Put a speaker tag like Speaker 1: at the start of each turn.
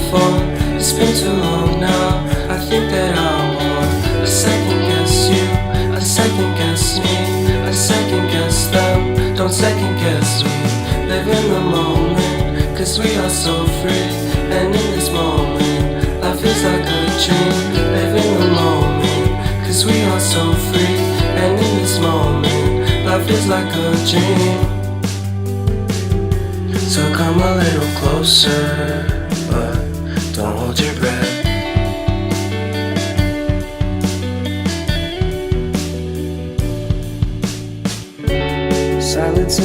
Speaker 1: before. It's been too long now. I think that I'm on. I second guess you, I second guess me, I second guess them. Don't second guess me. Live in the moment, cause we are so free. And in this moment, life is like a dream. Live in the moment, cause we are so free. And in this moment, life is like a dream. So come a little closer, but don't hold your breath. Silence